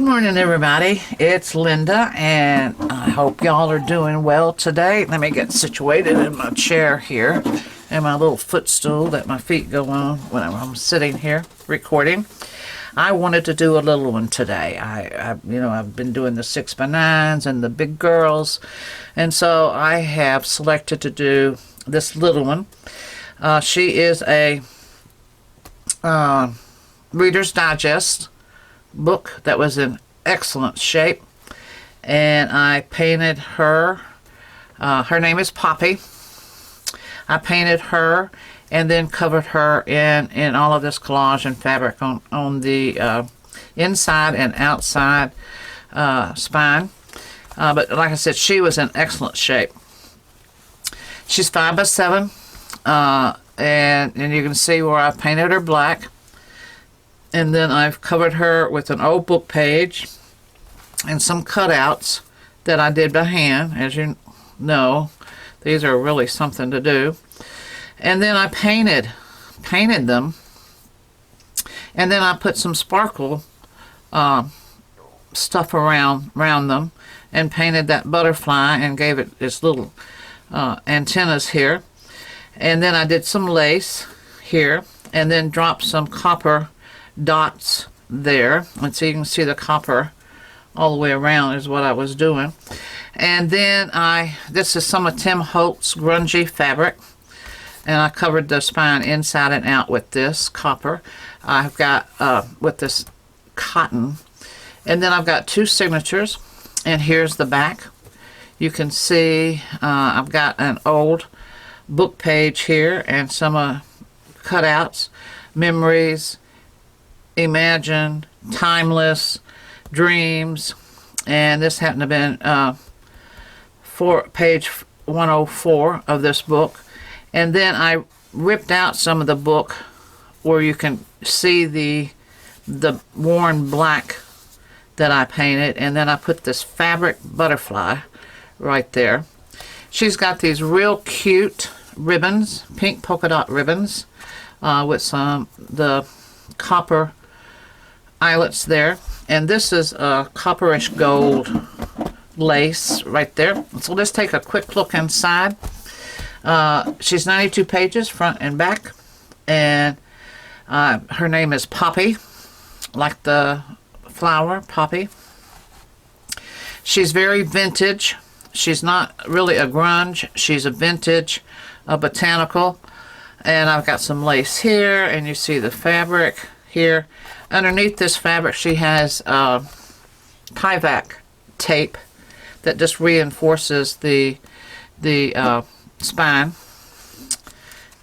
morning, everybody. It's Linda, and I hope y'all are doing well today. Let me get situated in my chair here and my little footstool that my feet go on when I'm sitting here recording. I wanted to do a little one today. I've been doing the 6x9s and the big girls, and so I have selected to do this little one. She is a Reader's Digest book that was in excellent shape, and I painted her. Her name is Poppy. I painted her and then covered her in all of this collage and fabric on the inside and outside spine. But like I said, she was in excellent shape. She's 5x7, and you can see where I painted her black. And then I've covered her with an old book page and some cutouts that I did by hand. As you know, these are really something to do. And then I painted them. And then I put some sparkle stuff around them and painted that butterfly and gave it its little antennas here. And then I did some lace here and then dropped some copper dots there, and so you can see the copper all the way around is what I was doing. And then this is some of Tim Holt's grungy fabric, and I covered the spine inside and out with this copper. I've got with this cotton, and then I've got two signatures, and here's the back. You can see I've got an old book page here and some cutouts, memories, imagine, timeless, dreams, and this happened to have been page 104 of this book. And then I ripped out some of the book where you can see the worn black that I painted, and then I put this fabric butterfly right there. She's got these real cute ribbons, pink polka dot ribbons, with the copper eyelets there, and this is a copperish gold lace right there. So let's take a quick look inside. She's 92 pages front and back, and her name is Poppy, like the flower Poppy. She's very vintage. She's not really a grunge, she's a vintage, a botanical. And I've got some lace here, and you see the fabric here. Underneath this fabric, she has Tyvek tape that just reinforces the spine.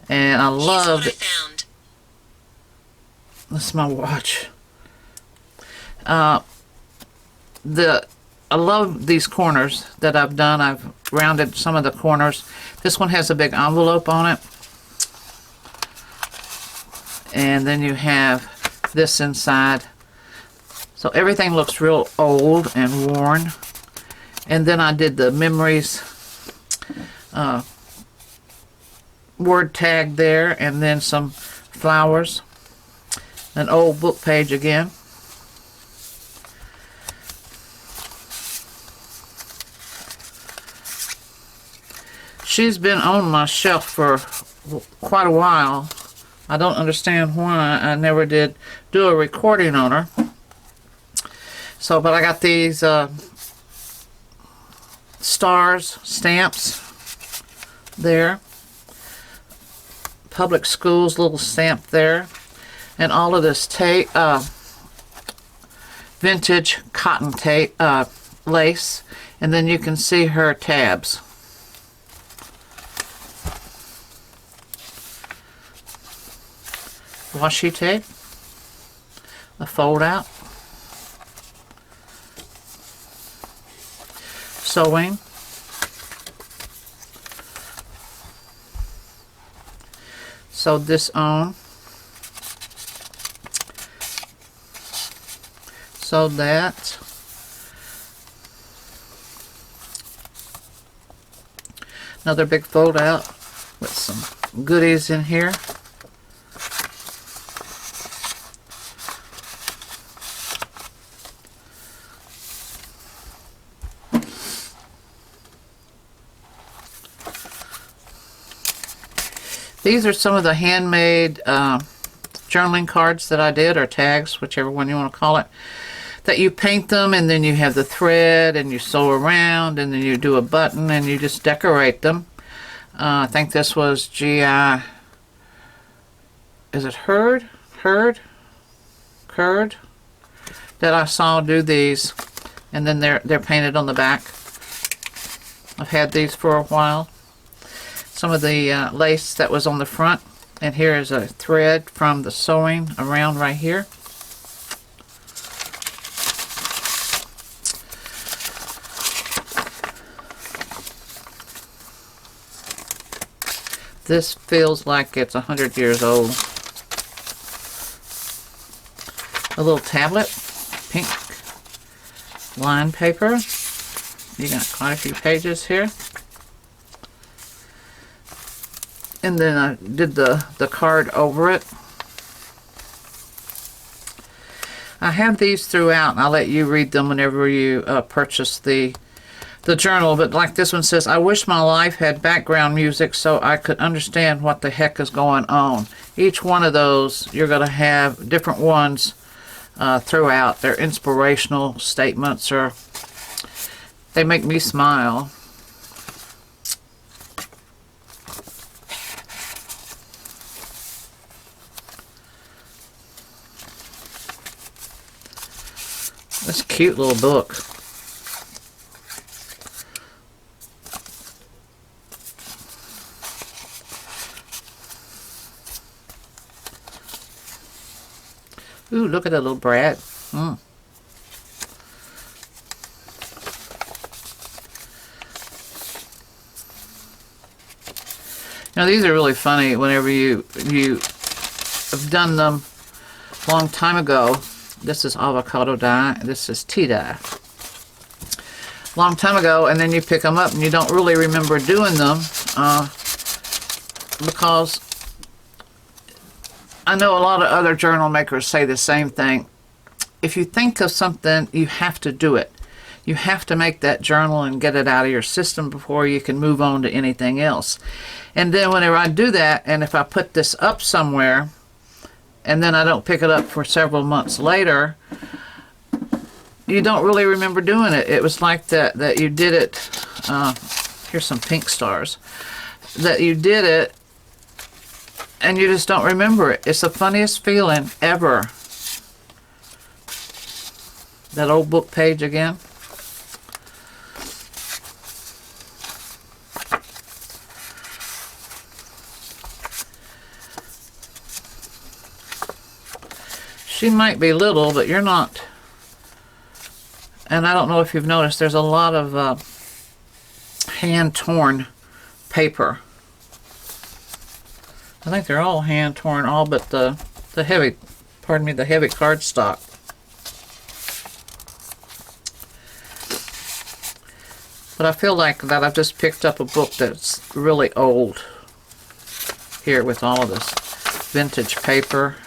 And I love it. That's my watch. I love these corners that I've done. I've rounded some of the corners. This one has a big envelope on it. And then you have this inside. So everything looks real old and worn. And then I did the memories word tag there, and then some flowers. An old book page again. She's been on my shelf for quite a while. I don't understand why I never did do a recording on her. So, but I got these stars, stamps there. Public schools, little stamp there. And all of this tape, vintage cotton tape, lace. And then you can see her tabs. Washi tape, a fold out, sewing, sewed this on, sewed that, another big fold out with some goodies in here. These are some of the handmade journaling cards that I did, or tags, whichever one you want to call it. That you paint them, and then you have the thread, and you sew around, and then you do a button, and you just decorate them. I think this was G.I. Is it Curd that I saw do these, and then they're painted on the back. I've had these for a while. Some of the lace that was on the front, and here is a thread from the sewing around right here. This feels like it's 100 years old. A little tablet, pink lined paper. You got quite a few pages here. And then I did the card over it. I have these throughout, and I'll let you read them whenever you purchase the journal. But like this one says, I wish my life had background music so I could understand what the heck is going on. Each one of those, you're going to have different ones throughout. They're inspirational statements, or they make me smile. This cute little book. Ooh, look at that little brat. Now these are really funny whenever you have done them a long time ago. This is avocado dye. This is tea dye. Long time ago, and then you pick them up and you don't really remember doing them because I know a lot of other journal makers say the same thing. If you think of something, you have to do it. You have to make that journal and get it out of your system before you can move on to anything else. And then whenever I do that, and if I put this up somewhere, and then I don't pick it up for several months later, you don't really remember doing it. It was like that you did it. Here's some pink stars. That you did it, and you just don't remember it. It's the funniest feeling ever. That old book page again. She might be little, but you're not. And I don't know if you've noticed, there's a lot of hand-torn paper. I think they're all hand-torn, all but the heavy, pardon me, the heavy cardstock. But I feel like that I've just picked up a book that's really old here with all of this vintage paper.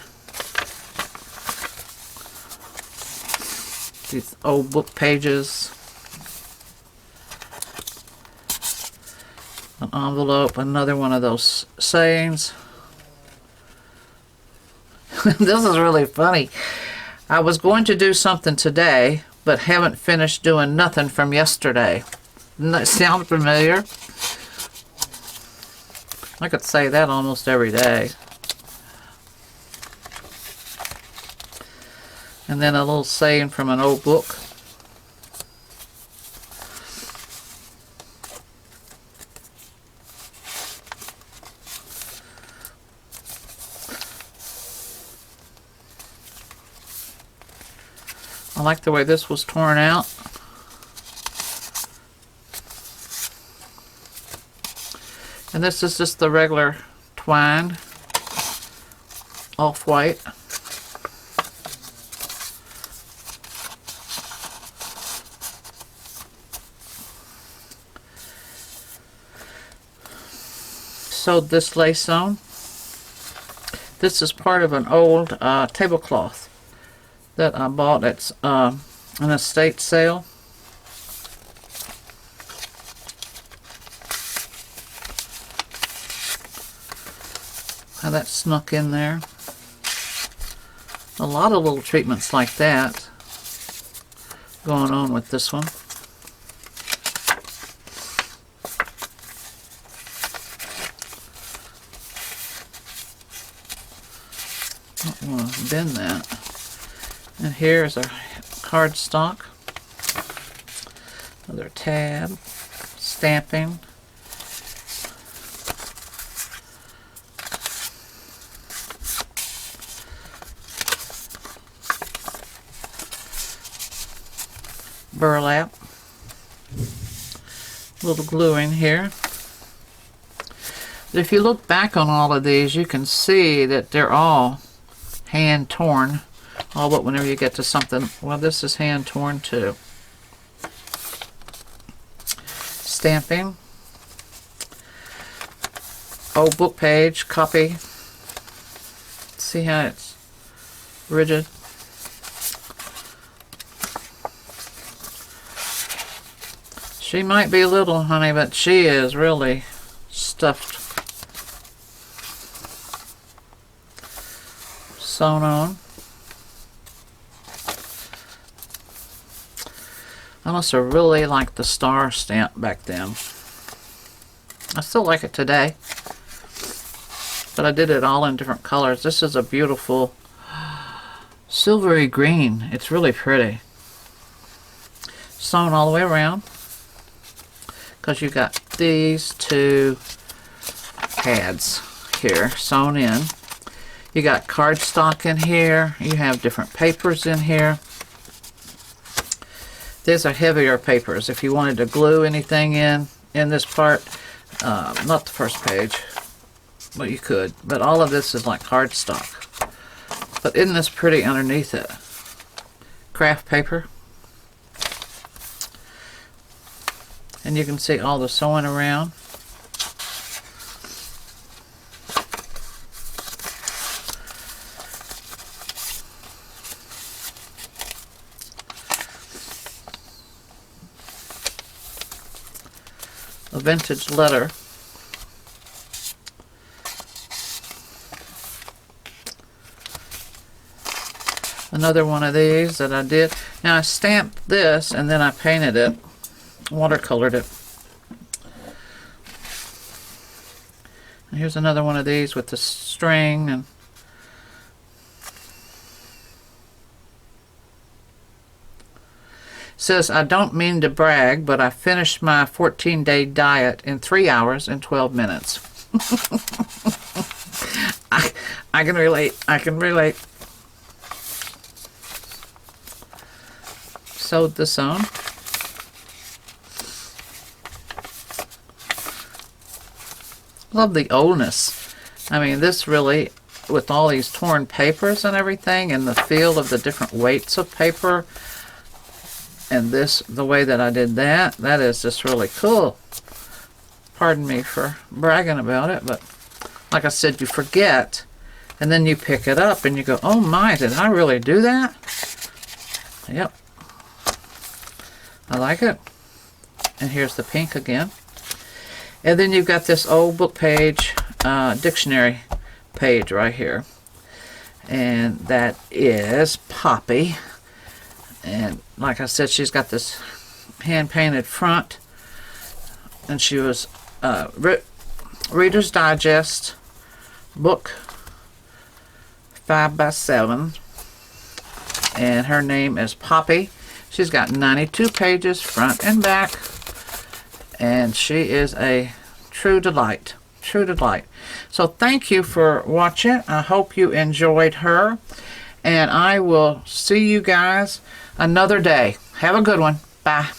These old book pages. An envelope, another one of those sayings. This is really funny. I was going to do something today, but haven't finished doing nothing from yesterday. Doesn't that sound familiar? I could say that almost every day. And then a little saying from an old book. I like the way this was torn out. And this is just the regular twine, off-white. Sewed this lace on. This is part of an old tablecloth that I bought at an estate sale. how that snuck in there. A lot of little treatments like that going on with this one. Don't want to bend that. And here's our cardstock. Another tab, stamping. Burlap, little gluing here. But if you look back on all of these, you can see that they're all hand torn, all but whenever you get to something. Well, this is hand torn too. Stamping, old book page, copy. See how it's rigid. She might be little, honey, but she is really stuffed. Sewn on. I must have really liked the star stamp back then. I still like it today, but I did it all in different colors. This is a beautiful silvery green. It's really pretty. Sewn all the way around, because you got these two pads here sewn in. You got cardstock in here. You have different papers in here. These are heavier papers. If you wanted to glue anything in this part, not the first page, but you could. But all of this is like cardstock. But isn't this pretty underneath it? Craft paper. And you can see all the sewing around. A vintage letter. Another one of these that I did. Now I stamped this and then I painted it, watercolored it. And here's another one of these with the string and says, I don't mean to brag, but I finished my 14-day diet in 3 hours and 12 minutes. I can relate. I can relate. Sewed this on. Love the oldness. I mean, this really, with all these torn papers and everything, and the feel of the different weights of paper, and this, the way that I did that, that is just really cool. Pardon me for bragging about it, but like I said, you forget, and then you pick it up and you go, oh my, did I really do that? Yep. I like it. And here's the pink again. And then you've got this old book page, dictionary page right here. And that is Poppy. And like I said, she's got this hand-painted front. And she was Reader's Digest book 5x7. And her name is Poppy. She's got 92 pages front and back. And she is a true delight. True delight. So thank you for watching. I hope you enjoyed her. And I will see you guys another day. Have a good one. Bye.